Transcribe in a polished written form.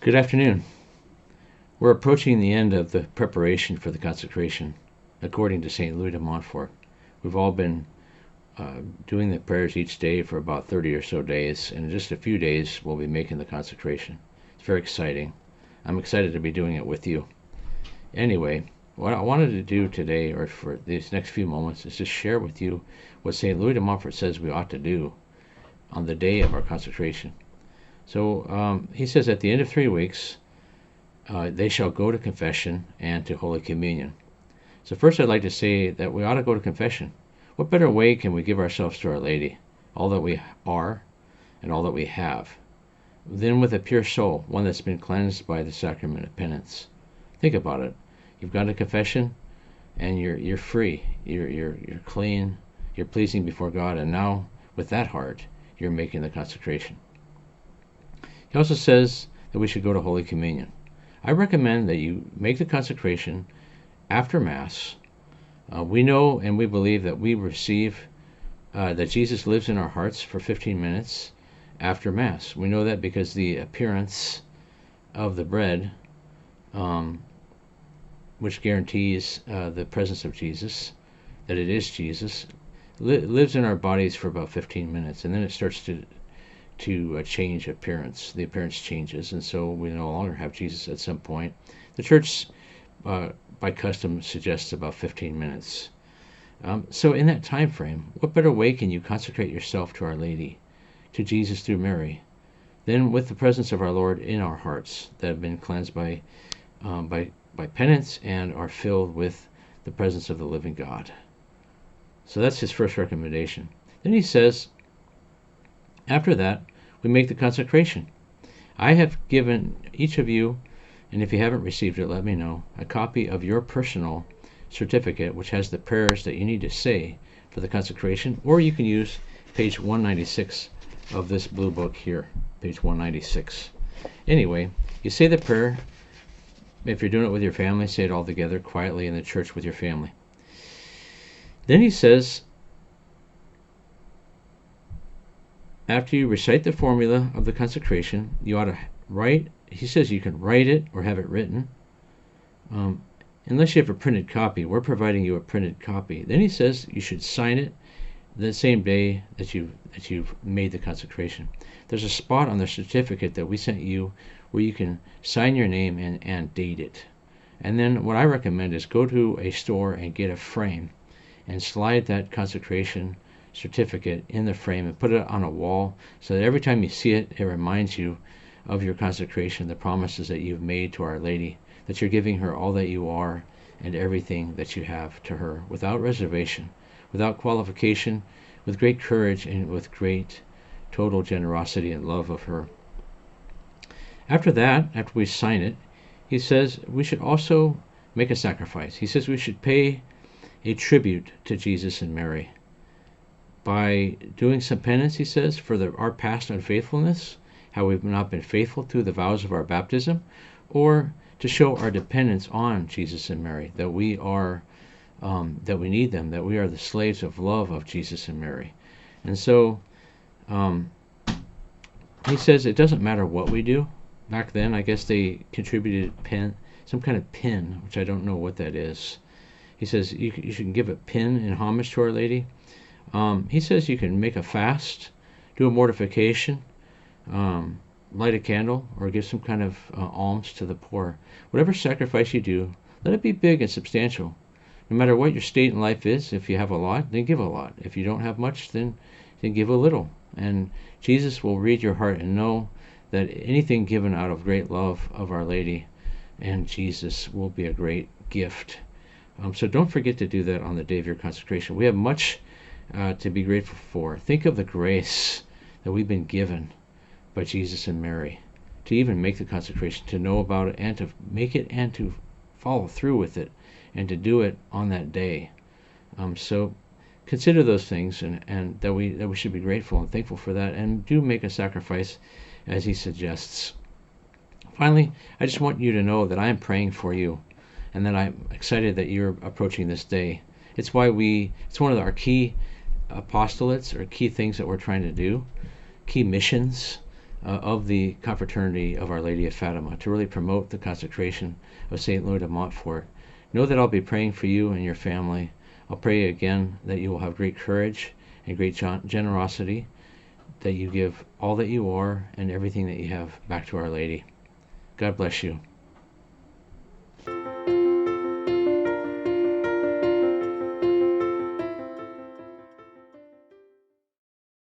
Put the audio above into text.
Good afternoon. We're approaching the end of the preparation for the consecration, according to St. Louis de Montfort. We've all been doing the prayers each day for about 30 or so days, and in just a few days we'll be making the consecration. It's very exciting. I'm excited to be doing it with you. Anyway, what I wanted to do today, or for these next few moments, is just share with you what St. Louis de Montfort says we ought to do on the day of our consecration. So he says at the end of 3 weeks, they shall go to confession and to Holy Communion. So first I'd like to say that we ought to go to confession. What better way can we give ourselves to Our Lady, all that we are and all that we have, than with a pure soul, one that's been cleansed by the sacrament of penance? Think about it. You've gone to confession and you're free. You're clean. You're pleasing before God, and now with that heart you're making the consecration. He also says that we should go to Holy Communion. I recommend that you make the consecration after Mass. We know and we believe that we receive that Jesus lives in our hearts for 15 minutes after Mass. We know that because the appearance of the bread, which guarantees the presence of Jesus, that it is Jesus, lives in our bodies for about 15 minutes, and then it starts to change appearance. The appearance changes, and so we no longer have Jesus at some point. The Church, by custom, suggests about 15 minutes. So in that time frame, what better way can you consecrate yourself to Our Lady, to Jesus through Mary, than with the presence of our Lord in our hearts that have been cleansed by penance and are filled with the presence of the living God? So that's his first recommendation. Then he says, after that, we make the consecration. I have given each of you, and if you haven't received it, let me know, a copy of your personal certificate, which has the prayers that you need to say for the consecration, or you can use page 196 of this blue book here, page 196. Anyway, you say the prayer. If you're doing it with your family, say it all together quietly in the church with your family. Then he says, after you recite the formula of the consecration, you ought to write. He says you can write it or have it written. Unless you have a printed copy, we're providing you a printed copy. Then he says you should sign it the same day that you've made the consecration. There's a spot on the certificate that we sent you where you can sign your name and date it. And then what I recommend is go to a store and get a frame and slide that consecration certificate in the frame and put it on a wall so that every time you see it, it reminds you of your consecration, the promises that you've made to Our Lady, that you're giving her all that you are and everything that you have to her, without reservation, without qualification, with great courage and with great total generosity and love of her. After that, after we sign it, he says we should also make a sacrifice. He says we should pay a tribute to Jesus and Mary by doing some penance, he says, for our past unfaithfulness, how we've not been faithful to the vows of our baptism, or to show our dependence on Jesus and Mary, that we are, that we need them, that we are the slaves of love of Jesus and Mary. And so he says it doesn't matter what we do. Back then, I guess they contributed some kind of pin, which I don't know what that is. He says you should give a pin in homage to Our Lady. He says you can make a fast, do a mortification, light a candle, or give some kind of alms to the poor. Whatever sacrifice you do, let it be big and substantial. No matter what your state in life is, if you have a lot, then give a lot. If you don't have much, then give a little. And Jesus will read your heart and know that anything given out of great love of Our Lady and Jesus will be a great gift. So don't forget to do that on the day of your consecration. We have much to be grateful for. Think of the grace that we've been given by Jesus and Mary to even make the consecration, to know about it and to make it and to follow through with it and to do it on that day. So consider those things, and that we should be grateful and thankful for that, and do make a sacrifice as he suggests. Finally, I just want you to know that I am praying for you and that I'm excited that you're approaching this day. It's one of our key apostolates, or key things that we're trying to do, key missions of the Confraternity of Our Lady of Fatima to really promote the consecration of St. Louis de Montfort. Know that I'll be praying for you and your family. I'll pray again that you will have great courage and great generosity, that you give all that you are and everything that you have back to Our Lady. God bless you.